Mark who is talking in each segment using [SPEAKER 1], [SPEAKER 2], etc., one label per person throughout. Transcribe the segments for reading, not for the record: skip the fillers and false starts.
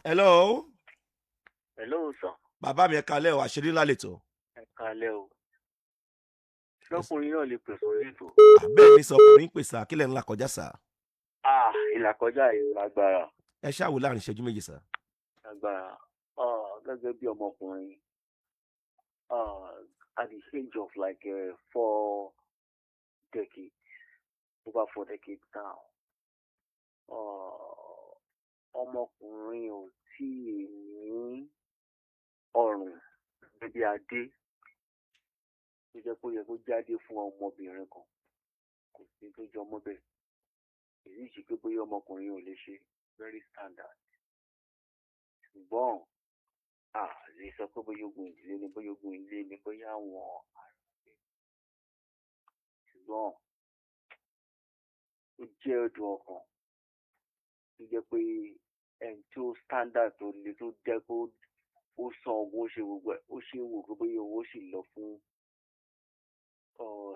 [SPEAKER 1] hello.
[SPEAKER 2] Hello sir.
[SPEAKER 1] Bàbá mi ẹ kalẹ́ o, àṣírí ńlá lètò.
[SPEAKER 2] Ẹ káalẹ́ o. Ṣọ́kùnrin náà lè pè sórí ètò.
[SPEAKER 1] Bẹ́ẹ̀ ni sọkùnrin pè sá, kílẹ̀ ńlá kọjá sá.
[SPEAKER 2] Ìlàkọjá yìí lágbára.
[SPEAKER 1] Ẹ ṣáàwó láàrin ìṣẹ́jú méjì sá.
[SPEAKER 2] Lágbára. Gẹ́gẹ́ bí ọmọkùnrin, at the age of like 4 decades, over 4 decades now, ọmọkùnrin ò tí ì ní ọrùn bíbí adé tó jẹ́ pé ó yẹ kó jáde fún ọmọbìnrin kan. Kò sí tó jọ ọmọ bẹ́ẹ̀. Èyí ṣe pé bóyá ọmọkùnrin ò lè ṣe very standard. Ṣùgbọ́n lè sọ pé bóyá ogun ìdílé ni, bóyá ogun ilé ni, bóyá àwọn àrùn. Ṣùgbọ́n ó jẹ́ ọdún ọkàn tó jẹ́ pé ẹni tó standard tó le tó jẹ́ pé ó san owó ṣe gbogbo ẹ̀, ó ṣe ń wò pé bóyá owó sì lọ fún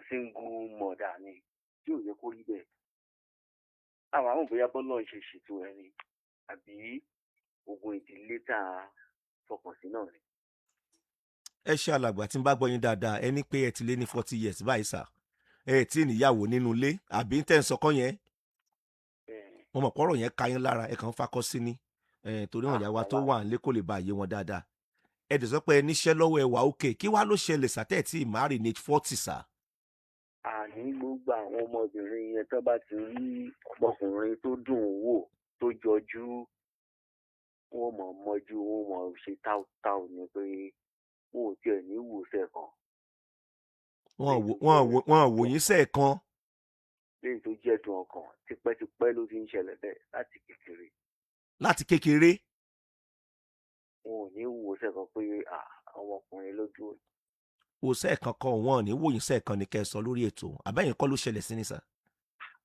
[SPEAKER 2] single mother ni tí ò yẹ kó rí bẹ́ẹ̀. Àwọn àwọn bóyá bọ́lá ń ṣe ṣètò ẹni àbí ogun ìdílé tá a fọkàn sí náà ni.
[SPEAKER 1] Ẹ ṣe alàgbà tí ń bá gbọ́ yín dáadáa, ẹ ní pé ẹ ti lé ní 40 years báyìí sá. Ẹ tí níyàwó nínú ilé àbí tẹ́ ń sọkọ́ yẹn. Mo mọ̀ pọ́rọ̀ yẹn ka yín lára, ẹ kàn ń fakọ́ sí ni. Torí àwọn ìyá wa tó wà nílé kò lè bá àyè wọn dáadáa. Ẹ dẹ̀ sọ pé ẹ níṣẹ́ lọ́wọ́ ẹ wà òkè, kí wàá ló ṣẹlẹ̀ sátẹ̀ tí marry ní 40 sá.
[SPEAKER 2] Àní gbogbo àwọn ọmọbìnrin yẹn tó bá ti rí ọmọkùnrin tó dùn ún wò tó jọjú, wọ́n mọ̀ mọ́jú, wọ́n mọ̀ ṣe táùtáù ni pé wọn ò tiẹ̀ ní wòsẹ̀ kan.
[SPEAKER 1] Wọ́n wò yín sẹ́ẹ̀kan.
[SPEAKER 2] Lẹ́yìn tó jẹ́ dùn ọkàn tipẹ́tipẹ́ ló ti ń ṣẹlẹ̀ bẹ́ẹ̀ láti kékeré.
[SPEAKER 1] Láti kékeré.
[SPEAKER 2] Wọn ò ní wòsẹ̀ kan pé ọmọkùnrin ló dúró.
[SPEAKER 1] Wòsẹ̀ kankan wọn ò ní wò yín sẹ́ẹ̀kan ní kẹ́ ẹ sọ lórí ètò. Àbẹ́yìn kọ́ ló ṣẹlẹ̀ sí ni sá.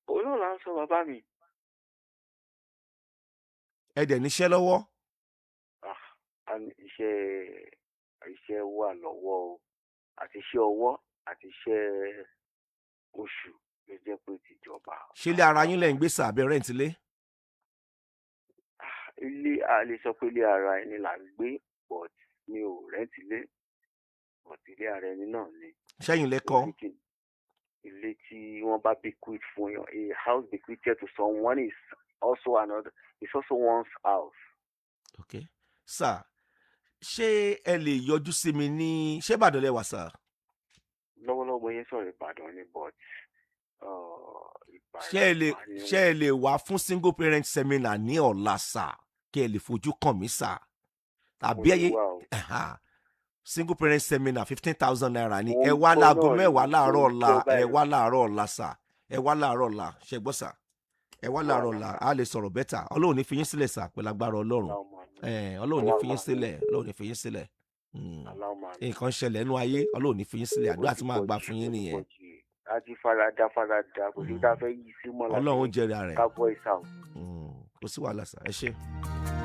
[SPEAKER 2] Òun náà là ń sọ bàbá mi.
[SPEAKER 1] Ẹ dẹ̀ níṣẹ́ lọ́wọ́.
[SPEAKER 2] Iṣẹ́ wà lọ́wọ́ o, àti iṣẹ́ ọwọ́ àti iṣẹ́ oṣù ló jẹ́ pé tìjọba.
[SPEAKER 1] Ṣé ilé ara yín lẹ̀ ń gbé sá àbẹ́ rẹ́ǹtì lé?
[SPEAKER 2] Ilé a lè sọ pé ilé ara ẹni là ń gbé, but mi ò rẹ́ǹtì lé, but ilé ara ẹni náà ni.
[SPEAKER 1] Ṣẹ́yìn lẹ́kọ́.
[SPEAKER 2] Ilé tí wọ́n bá bequeath fún yàn, a house bequeathed to someone is also one's house.
[SPEAKER 1] Okay. Sir, ṣé ẹ lè yọjú sí mi ní ṣé Ìbàdàn lẹ wà sá?
[SPEAKER 2] Lọ́wọ́lọ́wọ́ yẹn sọ̀rọ̀ Ìbàdàn ni, but
[SPEAKER 1] ṣé ẹ lè wá fún single parent seminar ní ọ̀la sá kí ẹ lè fojú kàn mí sá? Tàbí single parent seminar 15,000 naira ni ẹ wá láago mẹ́wàá láàárọ̀ ọ̀la, ẹ wá láàárọ̀ ọ̀la sá, ẹ wá láàárọ̀ ọ̀la, ṣẹ gbọ́ sá, ẹ wá láàárọ̀ ọ̀la, a lè sọ̀rọ̀ bẹ́tà. Ọlọ́run ní fi yín sílẹ̀ sá pẹ̀lú agbára Ọlọ́run. Ọlọ́run ní fi yín sílẹ̀, Ọlọ́run ní fi yín sílẹ̀. Nǹkan ṣẹlẹ̀ nínú ayé, Ọlọ́run ní fi yín sílẹ̀, àdúrà tí máa gbà fún yín nìyẹn.
[SPEAKER 2] Àti farada kò sí tá a fẹ́ yí sí mọ́ láti
[SPEAKER 1] Ọlọ́run jẹ́rìí rẹ̀.
[SPEAKER 2] ká voice out.
[SPEAKER 1] Kò sí wàhálà sá, ẹ ṣé.